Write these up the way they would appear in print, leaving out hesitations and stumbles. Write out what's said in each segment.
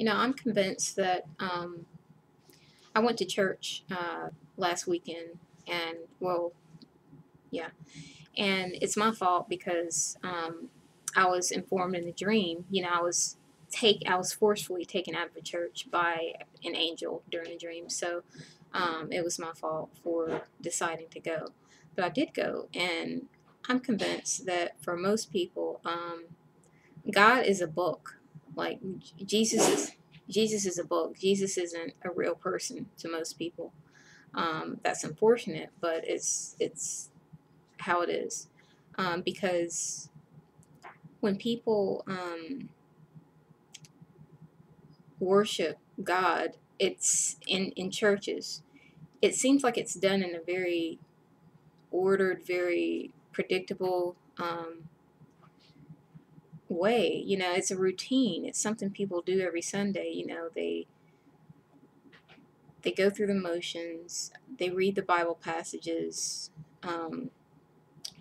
I'm convinced that I went to church last weekend, and well, yeah, and it's my fault because I was informed in the dream. I was forcefully taken out of the church by an angel during the dream, so it was my fault for deciding to go. But I did go, and I'm convinced that for most people, God is a book. Like Jesus is Jesus is a book. Jesus isn't a real person to most people. That's unfortunate, but it's how it is. Because when people worship God, it's in churches. It seems like it's done in a very ordered, very predictable way. It's a routine. It's something people do every Sunday. They go through the motions. They read the Bible passages. Um,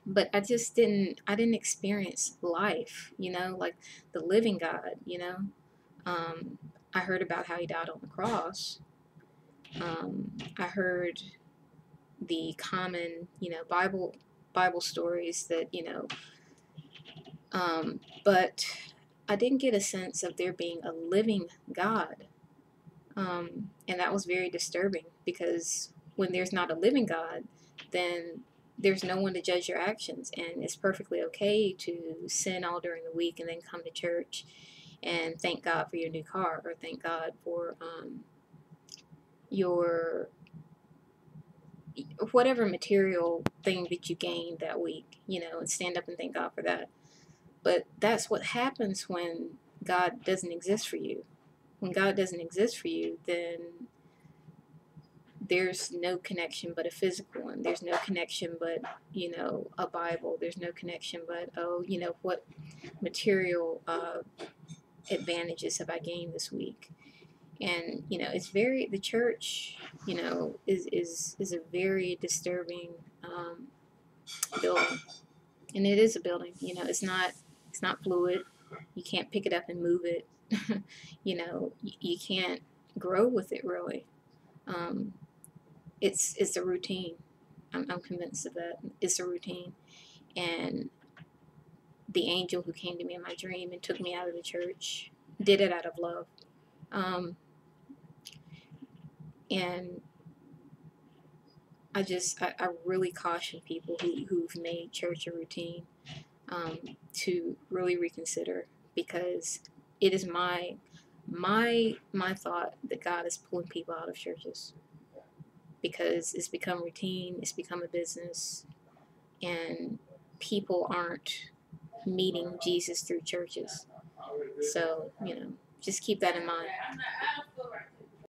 but I didn't experience life, like the living God, I heard about how he died on the cross. I heard the common, Bible stories that, but I didn't get a sense of there being a living God. And that was very disturbing because when there's not a living God, then there's no one to judge your actions. And it's perfectly okay to sin all during the week and then come to church and thank God for your new car, or thank God for your whatever material thing that you gained that week, and stand up and thank God for that. But that's what happens when God doesn't exist for you. When God doesn't exist for you, then there's no connection but a physical one. There's no connection but, a Bible. There's no connection but, what material advantages have I gained this week? And, the church, is a very disturbing building. And it is a building, it's not fluid. You can't pick it up and move it. You can't grow with it really. Um, it's a routine. I'm convinced of that. It's a routine. And the angel who came to me in my dream and took me out of the church did it out of love. And I really caution people who've made church a routine to really reconsider, because it is my thought that God is pulling people out of churches because it's become routine, it's become a business, and people aren't meeting Jesus through churches. So, just keep that in mind.